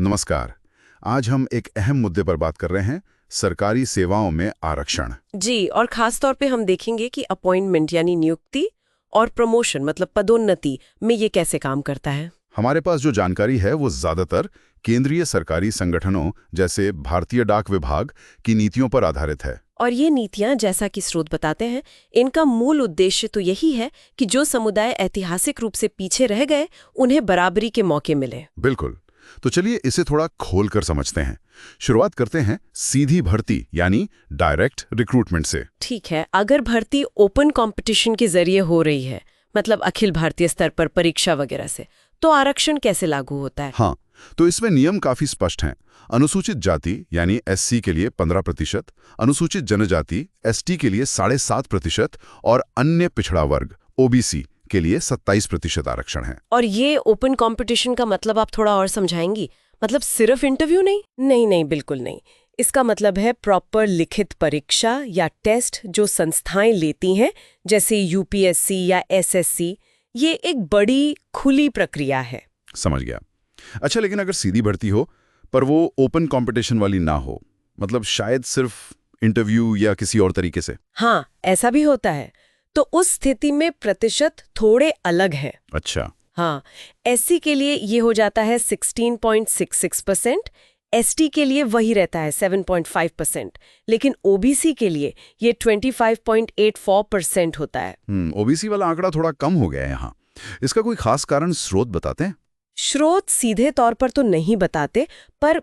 नमस्कार। आज हम एक अहम मुद्दे पर बात कर रहे हैं, सरकारी सेवाओं में आरक्षण। जी, और खास तौर पे हम देखेंगे कि अपॉइंटमेंट यानी नियुक्ति और प्रमोशन मतलब पदोन्नति में ये कैसे काम करता है। हमारे पास जो जानकारी है वो ज्यादातर केंद्रीय सरकारी संगठनों जैसे भारतीय डाक विभाग की नीतियों पर आधारित है। और ये नीतियां, जैसा कि स्रोत बताते हैं, इनका मूल उद्देश्य तो यही है कि जो समुदाय ऐतिहासिक रूप से पीछे रह गए उन्हें बराबरी के मौके मिले। बिल्कुल। तो चलिए इसे थोड़ा खोल कर समझते हैं। शुरुआत करते हैं सीधी भर्ती यानी डायरेक्ट रिक्रूटमेंट से। ठीक है, अगर भर्ती ओपन कंपटीशन के जरिए हो रही है, मतलब अखिल भारतीय स्तर पर परीक्षा वगैरह से, तो आरक्षण कैसे लागू होता है? हाँ, तो इसमें नियम काफी स्पष्ट हैं। अनुसूचित जाति यानी एससी के लिए 15%, अनुसूचित जनजाति एसटी के लिए 7.5% और अन्य पिछड़ा वर्ग ओबीसी के लिए 27% आरक्षण है। और ये ओपन कंपटीशन का मतलब आप थोड़ा और समझाएंगी? मतलब सिर्फ इंटरव्यू नहीं? नहीं, बिल्कुल नहीं। इसका मतलब है प्रॉपर लिखित परीक्षा या टेस्ट जो संस्थाएं लेती हैं, जैसे यूपीएससी या एसएससी। ये एक बड़ी खुली प्रक्रिया है। समझ गया। अच्छा, लेकिन अगर सीधी भर्ती हो पर वो ओपन कंपटीशन वाली ना हो, मतलब शायद सिर्फ इंटरव्यू या किसी और तरीके से? हाँ, ऐसा भी होता है। तो उस स्थिति में प्रतिशत थोड़े अलग है। अच्छा। हाँ, एससी के लिए ये हो जाता है 16.66%, एसटी के लिए वही रहता है 7.5%, लेकिन ओबीसी के लिए ये 25.84% होता है। ओबीसी वाला आंकड़ा थोड़ा कम हो गया है यहाँ। इसका कोई खास कारण स्रोत बताते हैं? स्रोत सीधे तौर पर तो नहीं बताते, पर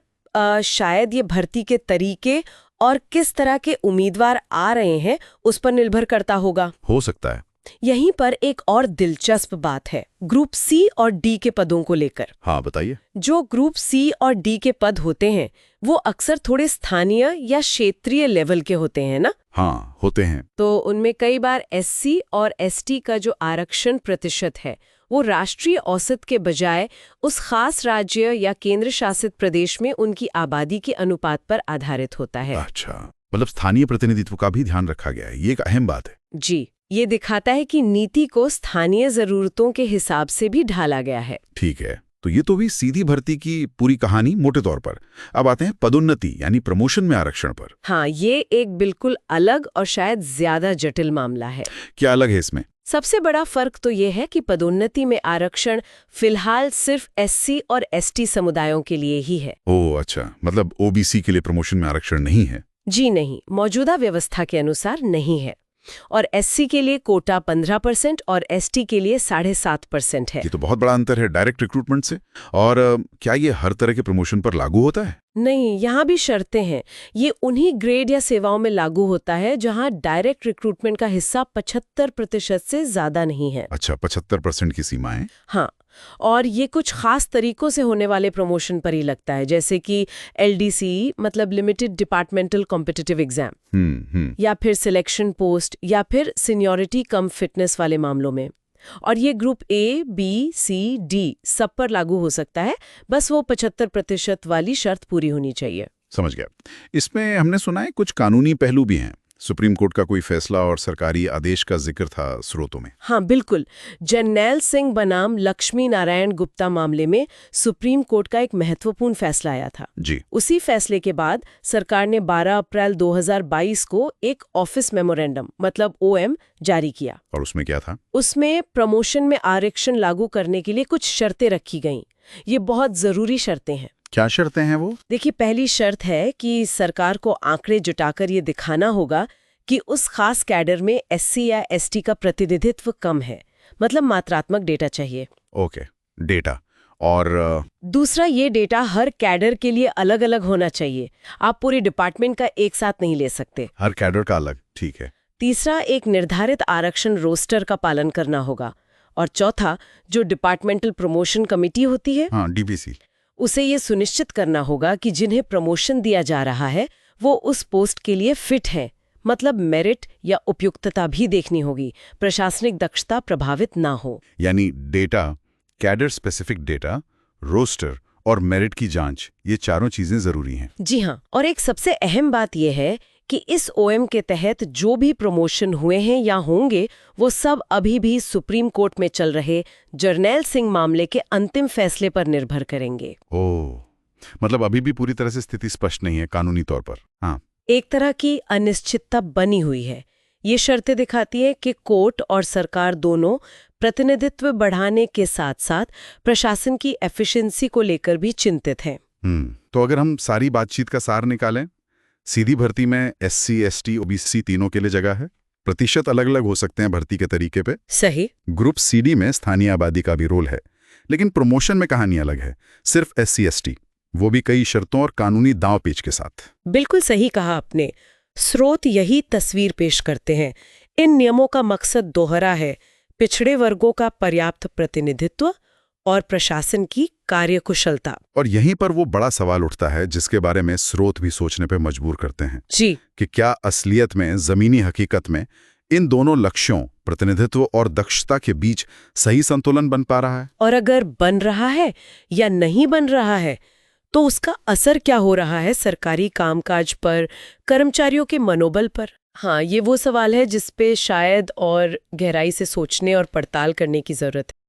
शायद ये भर्ती के तरीके और किस तरह के उम्मीदवार आ रहे हैं उस पर निर्भर करता होगा। हो सकता है। यहीं पर एक और दिलचस्प बात है, ग्रुप सी और डी के पदों को लेकर। हाँ, बताइए। जो ग्रुप सी और डी के पद होते हैं वो अक्सर थोड़े स्थानीय या क्षेत्रीय लेवल के होते हैं ना? हाँ, होते हैं। तो उनमें कई बार एससी और एसटी का जो आरक्षण प्रतिशत है वो राष्ट्रीय औसत के बजाय उस खास राज्य या केंद्र शासित प्रदेश में उनकी आबादी के अनुपात पर आधारित होता है। अच्छा, मतलब स्थानीय प्रतिनिधित्व का भी ध्यान रखा गया है। ये एक अहम बात है। जी, ये दिखाता है कि नीति को स्थानीय जरूरतों के हिसाब से भी ढाला गया है। ठीक है, तो ये तो भी सीधी भर्ती की पूरी कहानी मोटे तौर पर। अब आते हैं पदोन्नति यानी प्रमोशन में आरक्षण पर। हाँ, ये एक बिल्कुल अलग और शायद ज्यादा जटिल मामला है। क्या अलग है इसमें? सबसे बड़ा फर्क तो ये है कि पदोन्नति में आरक्षण फिलहाल सिर्फ एससी और एसटी समुदायों के लिए ही है। ओह अच्छा, मतलब ओबीसी के लिए प्रमोशन में आरक्षण नहीं है? जी नहीं, मौजूदा व्यवस्था के अनुसार नहीं है। और एससी के लिए कोटा 15% और एसटी के लिए 7.5% है। ये तो बहुत बड़ा अंतर है डायरेक्ट रिक्रूटमेंट से। और क्या ये हर तरह के प्रमोशन पर लागू होता है? नहीं, यहाँ भी शर्तें हैं। ये उन्हीं ग्रेड या सेवाओं में लागू होता है जहाँ डायरेक्ट रिक्रूटमेंट का हिस्सा 75% से ज्यादा नहीं है। अच्छा, 75% की सीमा है। हाँ, और ये कुछ खास तरीकों से होने वाले प्रमोशन पर ही लगता है, जैसे कि एलडीसी मतलब लिमिटेड डिपार्टमेंटल कॉम्पिटिटिव एग्जाम, या फिर सिलेक्शन पोस्ट, या फिर सीनियरिटी कम फिटनेस वाले मामलों में। और ये group A, B, C, D सब पर लागू हो सकता है, बस वो 75% वाली शर्त पूरी होनी चाहिए। समझ गया। इसमें हमने सुना है कुछ कानूनी पहलू भी हैं। सुप्रीम कोर्ट का कोई फैसला और सरकारी आदेश का जिक्र था स्रोतों में। हाँ बिल्कुल, जरनैल सिंह बनाम लक्ष्मी नारायण गुप्ता मामले में सुप्रीम कोर्ट का एक महत्वपूर्ण फैसला आया था। जी। उसी फैसले के बाद सरकार ने 12 अप्रैल 2022 को एक ऑफिस मेमोरेंडम मतलब ओएम जारी किया। और उसमें क्या था? उसमें प्रमोशन में आरक्षण लागू करने के लिए कुछ शर्तें रखी गईं। ये बहुत जरूरी शर्तें हैं। क्या शर्तें हैं वो? देखिए, पहली शर्त है कि सरकार को आंकड़े जुटाकर ये दिखाना होगा कि उस खास कैडर में एससी या एसटी का प्रतिनिधित्व कम है, मतलब मात्रात्मक डेटा चाहिए। Okay, data. और दूसरा, ये डेटा हर कैडर के लिए अलग अलग होना चाहिए। आप पूरे डिपार्टमेंट का एक साथ नहीं ले सकते। हर कैडर का अलग, ठीक है। तीसरा, एक निर्धारित आरक्षण रोस्टर का पालन करना होगा। और चौथा, जो डिपार्टमेंटल प्रमोशन कमेटी होती है, हाँ, डीपीसी, उसे ये सुनिश्चित करना होगा कि जिन्हें प्रमोशन दिया जा रहा है वो उस पोस्ट के लिए फिट है, मतलब मेरिट या उपयुक्तता भी देखनी होगी, प्रशासनिक दक्षता प्रभावित ना हो। यानी data, cadre specific data, roster और मेरिट की जांच, ये चारों चीजें जरूरी हैं। जी हाँ, और एक सबसे अहम बात यह है कि इस ओएम के तहत जो भी प्रमोशन हुए हैं या होंगे वो सब अभी भी सुप्रीम कोर्ट में चल रहे जरनैल सिंह मामले के अंतिम फैसले पर निर्भर करेंगे। ओह, मतलब अभी भी पूरी तरह से स्थिति स्पष्ट नहीं है कानूनी तौर पर। हाँ, एक तरह की अनिश्चितता बनी हुई है। ये शर्तें दिखाती है कि कोर्ट और सरकार दोनों प्रतिनिधित्व बढ़ाने के साथ साथ प्रशासन की एफिशिएंसी को लेकर भी चिंतित हैं। तो अगर हम सारी बातचीत का सार निकालें, सीधी भर्ती में SC, ST, OBC तीनों के लिए जगह है। प्रतिशत अलग अलग हो सकते हैं भर्ती के तरीके पे। सही। ग्रुप CD में स्थानीय आबादी का भी रोल है, लेकिन प्रमोशन में कहानी अलग है, सिर्फ SC, ST, वो भी कई शर्तों और कानूनी दांव-पेच के साथ। बिल्कुल सही कहा आपने। स्रोत यही तस्वीर पेश करते हैं। इन नियमों का मकसद दोहरा है, पिछड़े वर्गों का पर्याप्त प्रतिनिधित्व और प्रशासन की कार्यकुशलता। और यहीं पर वो बड़ा सवाल उठता है जिसके बारे में स्रोत भी सोचने पे मजबूर करते हैं जी, कि क्या असलियत में, जमीनी हकीकत में इन दोनों लक्ष्यों, प्रतिनिधित्व और दक्षता के बीच सही संतुलन बन पा रहा है? और अगर बन रहा है या नहीं बन रहा है तो उसका असर क्या हो रहा है सरकारी कामकाज पर, कर्मचारियों के मनोबल पर? हाँ, ये वो सवाल है जिस पे शायद और गहराई से सोचने और पड़ताल करने की जरूरत है।